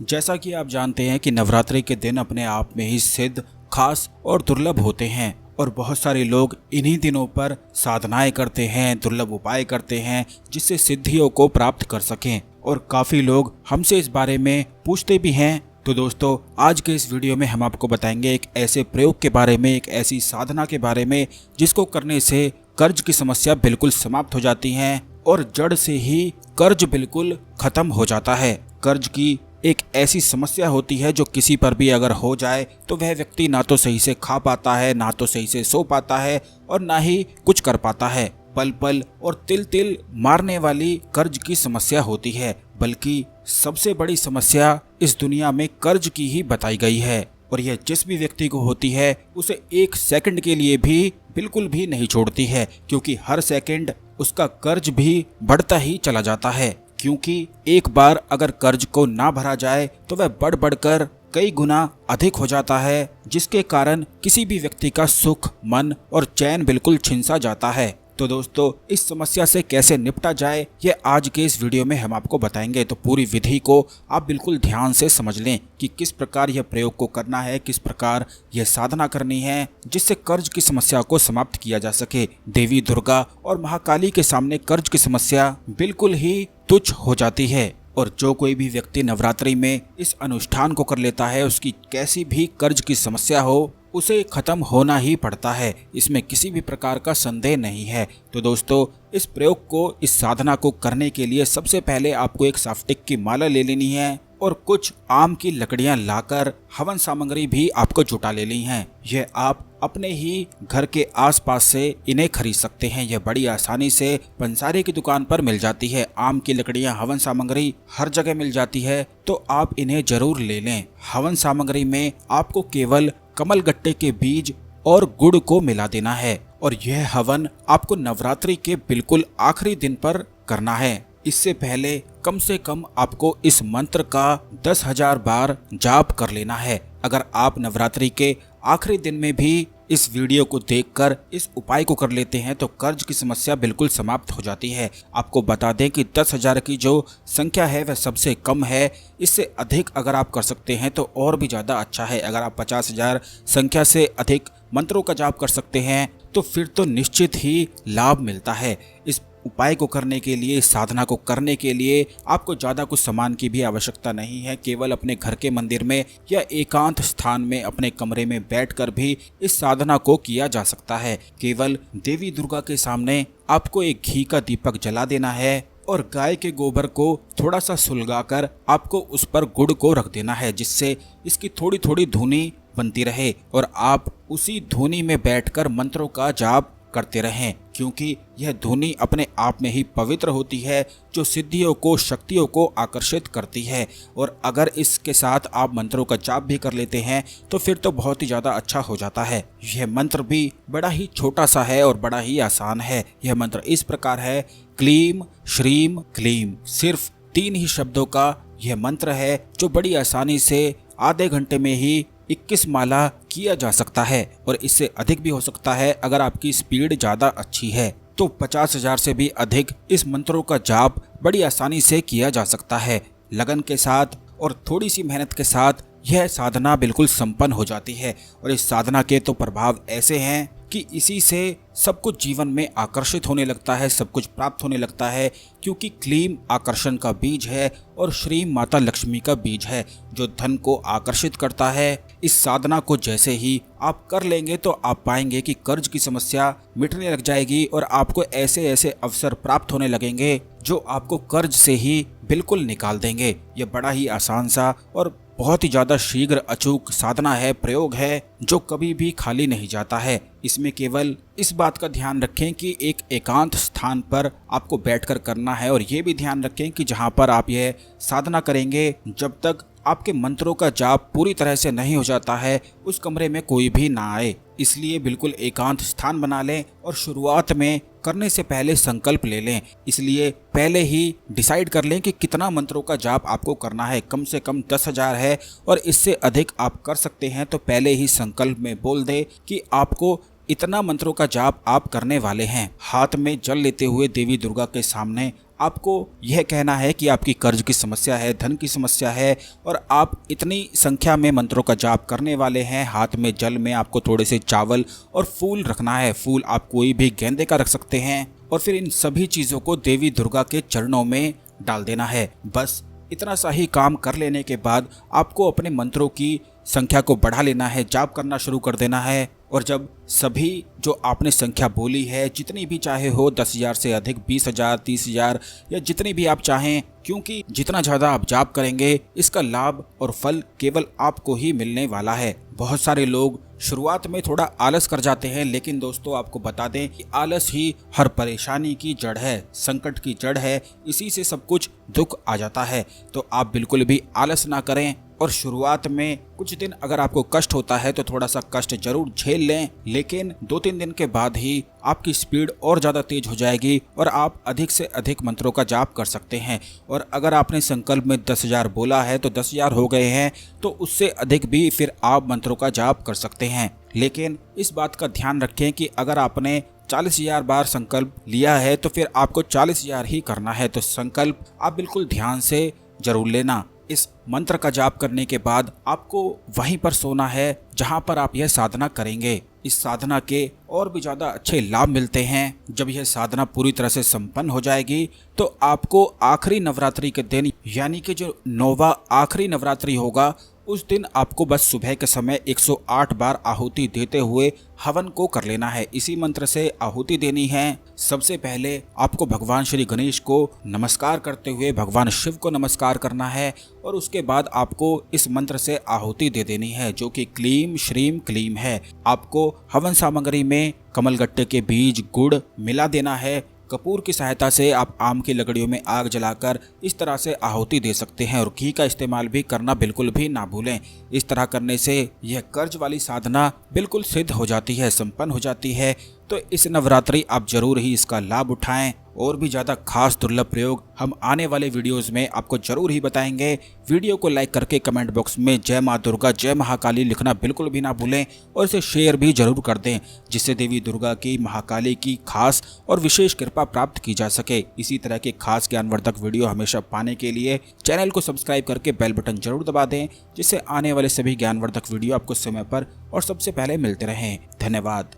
जैसा कि आप जानते हैं कि नवरात्रि के दिन अपने आप में ही सिद्ध, खास और दुर्लभ होते हैं और बहुत सारे लोग इन्हीं दिनों पर साधनाएं करते हैं, दुर्लभ उपाय करते हैं जिससे सिद्धियों को प्राप्त कर सकें। और काफ़ी लोग हमसे इस बारे में पूछते भी हैं। तो दोस्तों, आज के इस वीडियो में हम आपको बताएंगे एक ऐसे प्रयोग के बारे में, एक ऐसी साधना के बारे में जिसको करने से कर्ज की समस्या बिल्कुल समाप्त हो जाती है और जड़ से ही कर्ज बिल्कुल खत्म हो जाता है। कर्ज की एक ऐसी समस्या होती है जो किसी पर भी अगर हो जाए तो वह व्यक्ति ना तो सही से खा पाता है, ना तो सही से सो पाता है और ना ही कुछ कर पाता है। पल पल और तिल तिल मारने वाली कर्ज की समस्या होती है। बल्कि सबसे बड़ी समस्या इस दुनिया में कर्ज की ही बताई गई है और यह जिस भी व्यक्ति को होती है उसे एक सेकंड के लिए भी बिल्कुल भी नहीं छोड़ती है, क्योंकि हर सेकंड उसका कर्ज भी बढ़ता ही चला जाता है। क्योंकि एक बार अगर कर्ज को ना भरा जाए तो वह बढ़ बढ़कर कई गुना अधिक हो जाता है, जिसके कारण किसी भी व्यक्ति का सुख, मन और चैन बिल्कुल छिन सा जाता है। तो दोस्तों, इस समस्या से कैसे निपटा जाए यह आज के इस वीडियो में हम आपको बताएंगे। तो पूरी विधि को आप बिल्कुल ध्यान से समझ लें कि किस प्रकार यह प्रयोग को करना है, किस प्रकार यह साधना करनी है जिससे कर्ज की समस्या को समाप्त किया जा सके। देवी दुर्गा और महाकाली के सामने कर्ज की समस्या बिल्कुल ही तुच्छ हो जाती है और जो कोई भी व्यक्ति नवरात्रि में इस अनुष्ठान को कर लेता है उसकी कैसी भी कर्ज की समस्या हो उसे खत्म होना ही पड़ता है। इसमें किसी भी प्रकार का संदेह नहीं है। तो दोस्तों, इस प्रयोग को, इस साधना को करने के लिए सबसे पहले आपको एक साफ्टिक की माला ले लेनी है और कुछ आम की लकड़ियां लाकर हवन सामग्री भी आपको जुटा ले ली हैं। यह आप अपने ही घर के आसपास से इन्हें खरीद सकते हैं। यह बड़ी आसानी से पंसारी की दुकान पर मिल जाती है। आम की लकड़ियां, हवन सामग्री हर जगह मिल जाती है, तो आप इन्हें जरूर ले लें। हवन सामग्री में आपको केवल कमल गट्टे के बीज और गुड़ को मिला देना है और यह हवन आपको नवरात्रि के बिल्कुल आखिरी दिन पर करना है। इससे पहले कम से कम आपको इस मंत्र का 10,000 बार जाप कर लेना है। अगर आप नवरात्रि के आखिरी दिन में भी इस वीडियो को देखकर इस उपाय को कर लेते हैं तो कर्ज की समस्या बिल्कुल समाप्त हो जाती है। आपको बता दें कि 10,000 की जो संख्या है वह सबसे कम है। इससे अधिक अगर आप कर सकते हैं तो और भी ज़्यादा अच्छा है। अगर आप 50,000 संख्या से अधिक मंत्रों का जाप कर सकते हैं तो फिर तो निश्चित ही लाभ मिलता है। इस उपाय को करने के लिए, इस साधना को करने के लिए आपको ज़्यादा कुछ सामान की भी आवश्यकता नहीं है। केवल अपने घर के मंदिर में या एकांत स्थान में अपने कमरे में बैठकर भी इस साधना को किया जा सकता है। केवल देवी दुर्गा के सामने आपको एक घी का दीपक जला देना है और गाय के गोबर को थोड़ा सा सुलगाकर आपको उस पर गुड़ को रख देना है, जिससे इसकी थोड़ी थोड़ी धुनी बनती रहे और आप उसी धुनी में बैठकर मंत्रों का जाप करते रहें। क्योंकि यह धुनी अपने आप में ही पवित्र होती है, जो सिद्धियों को, शक्तियों को आकर्षित करती है। और अगर इसके साथ आप मंत्रों का जाप भी कर लेते हैं तो फिर तो बहुत ही ज़्यादा अच्छा हो जाता है। यह मंत्र भी बड़ा ही छोटा सा है और बड़ा ही आसान है। यह मंत्र इस प्रकार है: क्लीम श्रीम क्लीम। सिर्फ 3 ही शब्दों का यह मंत्र है जो बड़ी आसानी से आधे घंटे में ही 21 माला किया जा सकता है और इससे अधिक भी हो सकता है अगर आपकी स्पीड ज़्यादा अच्छी है। तो 50,000 से भी अधिक इस मंत्रों का जाप बड़ी आसानी से किया जा सकता है। लगन के साथ और थोड़ी सी मेहनत के साथ यह साधना बिल्कुल संपन्न हो जाती है और इस साधना के तो प्रभाव ऐसे हैं कि इसी से सब कुछ जीवन में आकर्षित होने लगता है, सब कुछ प्राप्त होने लगता है। क्योंकि क्लीम आकर्षण का बीज है और श्रीम माता लक्ष्मी का बीज है जो धन को आकर्षित करता है। इस साधना को जैसे ही आप कर लेंगे तो आप पाएंगे कि कर्ज की समस्या मिटने लग जाएगी और आपको ऐसे ऐसे अवसर प्राप्त होने लगेंगे जो आपको कर्ज से ही बिल्कुल निकाल देंगे। ये बड़ा ही आसान सा और बहुत ही ज़्यादा शीघ्र अचूक साधना है, प्रयोग है जो कभी भी खाली नहीं जाता है। इसमें केवल इस बात का ध्यान रखें कि एक एकांत स्थान पर आपको बैठकर करना है और ये भी ध्यान रखें कि जहाँ पर आप यह साधना करेंगे, जब तक आपके मंत्रों का जाप पूरी तरह से नहीं हो जाता है उस कमरे में कोई भी ना आए। इसलिए बिल्कुल एकांत स्थान बना लें और शुरुआत में करने से पहले संकल्प ले लें। इसलिए पहले ही डिसाइड कर लें कि कितना मंत्रों का जाप आपको करना है। कम से कम 10,000 है और इससे अधिक आप कर सकते हैं तो पहले ही संकल्प में बोल दें कि आपको इतना मंत्रों का जाप आप करने वाले हैं, हाथ में जल लेते हुए देवी दुर्गा के सामने आपको यह कहना है कि आपकी कर्ज की समस्या है, धन की समस्या है, और आप इतनी संख्या में मंत्रों का जाप करने वाले हैं। हाथ में जल में आपको थोड़े से चावल और फूल रखना है। फूल आप कोई भी गेंदे का रख सकते हैं, और फिर इन सभी चीज़ों को देवी दुर्गा के चरणों में डाल देना है। बस इतना सा ही काम कर लेने के बाद आपको अपने मंत्रों की संख्या को बढ़ा लेना है, जाप करना शुरू कर देना है। और जब सभी जो आपने संख्या बोली है, जितनी भी चाहे हो, 10,000 से अधिक, 20,000, 30,000 या जितनी भी आप चाहें, क्योंकि जितना ज़्यादा आप जाप करेंगे इसका लाभ और फल केवल आपको ही मिलने वाला है। बहुत सारे लोग शुरुआत में थोड़ा आलस कर जाते हैं, लेकिन दोस्तों आपको बता दें कि आलस ही हर परेशानी की जड़ है, संकट की जड़ है, इसी से सब कुछ दुख आ जाता है। तो आप बिल्कुल भी आलस ना करें, और शुरुआत में कुछ दिन अगर आपको कष्ट होता है तो थोड़ा सा कष्ट जरूर झेल लें, लेकिन 2-3 दिन के बाद ही आपकी स्पीड और ज़्यादा तेज हो जाएगी और आप अधिक से अधिक मंत्रों का जाप कर सकते हैं। और अगर आपने संकल्प में 10,000 बोला है तो 10,000 हो गए हैं, तो उससे अधिक भी फिर आप मंत्रों का जाप कर सकते हैं। लेकिन इस बात का ध्यान रखें कि अगर आपने 40,000 बार संकल्प लिया है तो फिर आपको 40,000 ही करना है। तो संकल्प आप बिल्कुल ध्यान से जरूर लेना। इस मंत्र का जाप करने के बाद आपको वहीं पर सोना है जहां पर आप यह साधना करेंगे। इस साधना के और भी ज़्यादा अच्छे लाभ मिलते हैं। जब यह साधना पूरी तरह से संपन्न हो जाएगी तो आपको आखिरी नवरात्रि के दिन, यानी कि जो 9वां आखिरी नवरात्रि होगा, उस दिन आपको बस सुबह के समय 108 बार आहुति देते हुए हवन को कर लेना है। इसी मंत्र से आहुति देनी है। सबसे पहले आपको भगवान श्री गणेश को नमस्कार करते हुए भगवान शिव को नमस्कार करना है, और उसके बाद आपको इस मंत्र से आहुति दे देनी है, जो कि क्लीम श्रीम क्लीम है। आपको हवन सामग्री में कमलगट्टे के बीज, गुड़ मिला देना है। कपूर की सहायता से आप आम की लकड़ियों में आग जलाकर इस तरह से आहुति दे सकते हैं, और घी का इस्तेमाल भी करना बिल्कुल भी ना भूलें। इस तरह करने से यह कर्ज वाली साधना बिल्कुल सिद्ध हो जाती है, संपन्न हो जाती है। तो इस नवरात्रि आप जरूर ही इसका लाभ उठाएं। और भी ज़्यादा खास दुर्लभ प्रयोग हम आने वाले वीडियोस में आपको जरूर ही बताएंगे। वीडियो को लाइक करके कमेंट बॉक्स में जय माँ दुर्गा, जय महाकाली लिखना बिल्कुल भी ना भूलें, और इसे शेयर भी जरूर कर दें, जिससे देवी दुर्गा की, महाकाली की खास और विशेष कृपा प्राप्त की जा सके। इसी तरह के खास ज्ञानवर्धक वीडियो हमेशा पाने के लिए चैनल को सब्सक्राइब करके बेल बटन जरूर दबा दें, जिससे आने वाले सभी ज्ञानवर्धक वीडियो आपको समय पर और सबसे पहले मिलते रहें। धन्यवाद।